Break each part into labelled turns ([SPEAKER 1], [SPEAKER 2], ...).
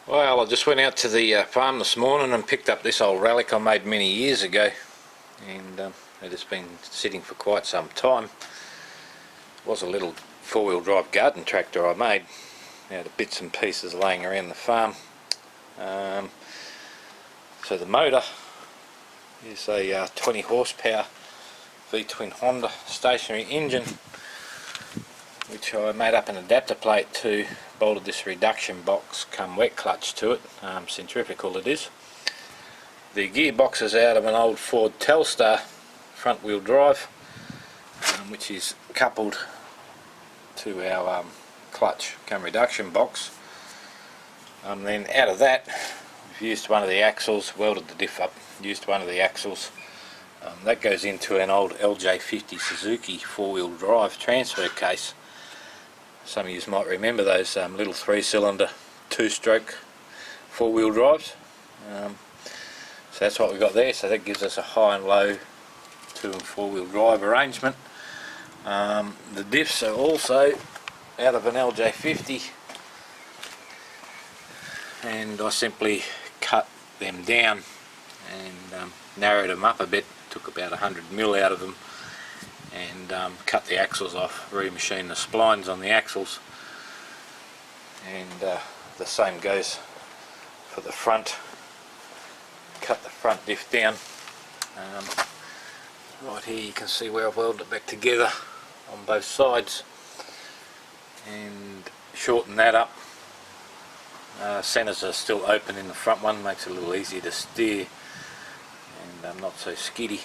[SPEAKER 1] Well, I just went out to the farm this morning and picked up this old relic I made many years ago, and it has been sitting for quite some time. It was a little four-wheel drive garden tractor I made out of bits and pieces laying around the farm. So the motor is a 20 horsepower V-twin Honda stationary engine, which I made up an adapter plate to, bolted this reduction box come wet clutch to it, centrifugal it is. The gearbox is out of an old Ford Telstar front wheel drive, which is coupled to our clutch come reduction box. Then out of that we've used one of the axles, welded the diff up, used one of the axles. That goes into an old LJ50 Suzuki four-wheel drive transfer case. Some of you might remember those little three-cylinder two-stroke four-wheel drives. So that's what we've got there. So that gives us a high and low two and four-wheel drive arrangement. The diffs are also out of an LJ50, and I simply cut them down and narrowed them up a bit. Took about 100mm out of them, and cut the axles off, remachined the splines on the axles, and the same goes for the front. Cut the front diff down. Right here you can see where I've welded it back together on both sides, and shorten that up. Centers are still open in the front one, makes it a little easier to steer and not so skiddy.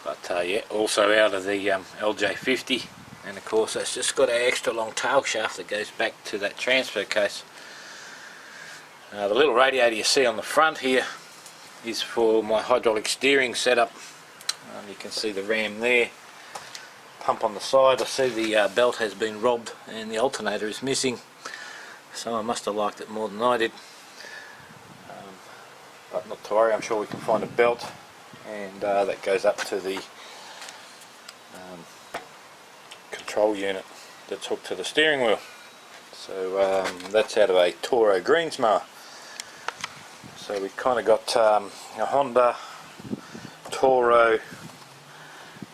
[SPEAKER 1] But yeah, also out of the LJ50, and of course that's just got an extra long tail shaft that goes back to that transfer case. The little radiator you see on the front here is for my hydraulic steering setup. You can see the ram there, pump on the side. I see the belt has been robbed and the alternator is missing. Someone must have liked it more than I did. But not to worry, I'm sure we can find a belt, and that goes up to the control unit that's hooked to the steering wheel. So that's out of a Toro greens mower. So we've kind of got a Honda, Toro,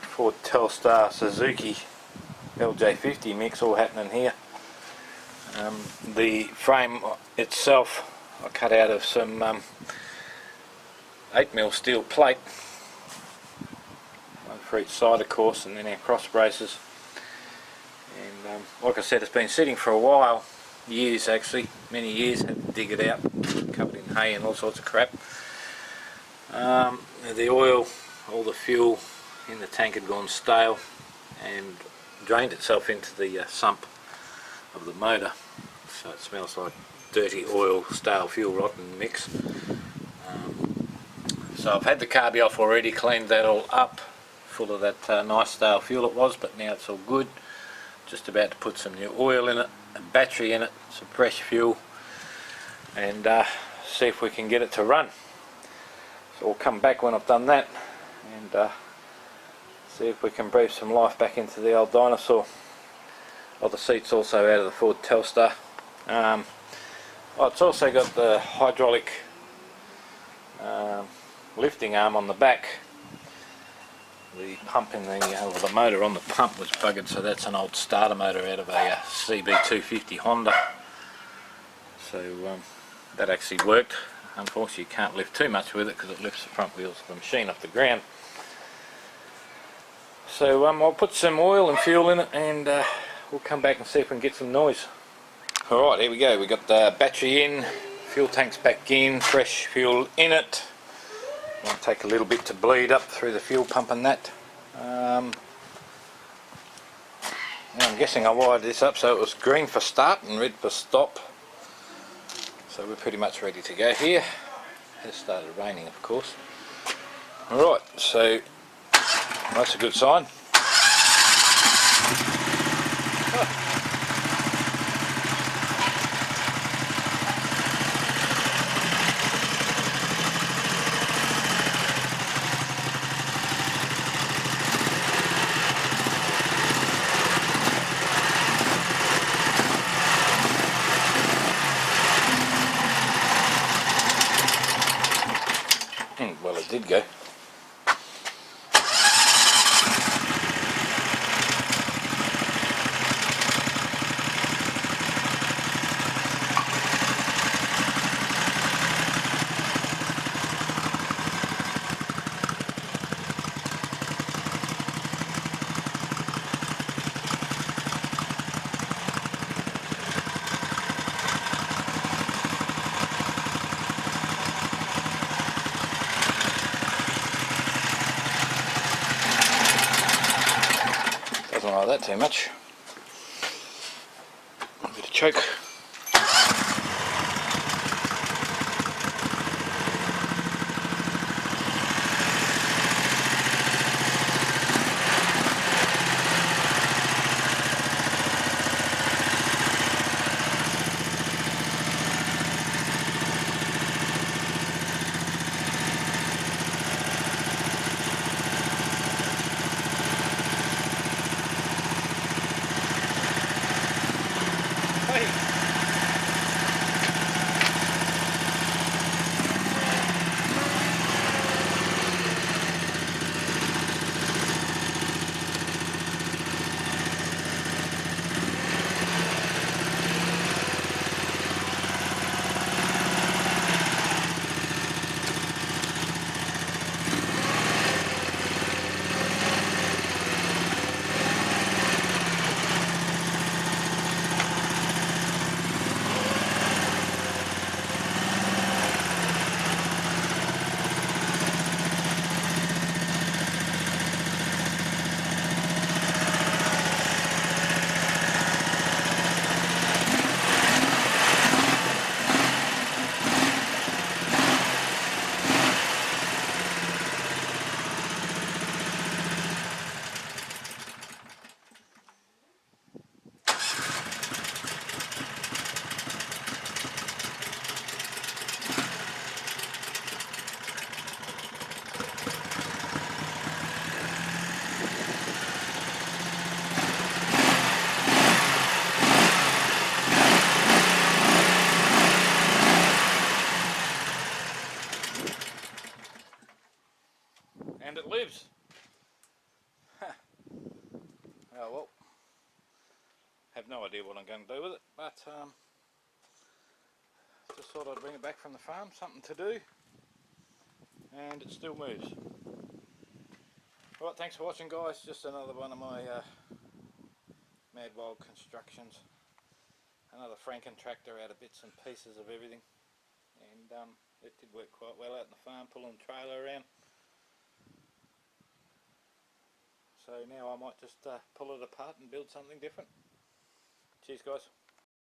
[SPEAKER 1] Ford Telstar, Suzuki LJ50 mix all happening here. The frame itself I cut out of some 8mm steel plate, one for each side of course, and then our cross braces. And like I said, it's been sitting for a while, years actually, many years. Had to dig it out, covered in hay and all sorts of crap. The oil, all the fuel in the tank had gone stale and drained itself into the sump of the motor, so it smells like dirty oil, stale fuel, rotten mix. So I've had the carby off already, cleaned that all up, full of that nice stale fuel it was, but now it's all good. Just about to put some new oil in it, a battery in it, some fresh fuel, and see if we can get it to run. So I'll come back when I've done that and see if we can breathe some life back into the old dinosaur. Oh, the seat's also out of the Ford Telstar. It's also got the hydraulic lifting arm on the back. The pump in the motor on the pump was buggered, so that's an old starter motor out of a CB250 Honda. So that actually worked. Unfortunately you can't lift too much with it because it lifts the front wheels of the machine off the ground. So I'll put some oil and fuel in it, and we'll come back and see if we can get some noise. Alright, here we go. We got the battery in, fuel tank's back in, fresh fuel in it. It'll take a little bit to bleed up through the fuel pump and that. I'm guessing I wired this up so it was green for start and red for stop. So we're pretty much ready to go here. It has started raining of course. Alright, so that's a good sign. Well, it did go. Doesn't like that too much. A bit of choke. And it lives. Oh well, have no idea what I'm going to do with it, but just thought I'd bring it back from the farm, something to do, and it still moves. Alright, thanks for watching guys, just another one of my mad wild constructions. Another Franken Tractor out of bits and pieces of everything, and it did work quite well out in the farm, pulling the trailer around. So now I might just pull it apart and build something different. Cheers guys.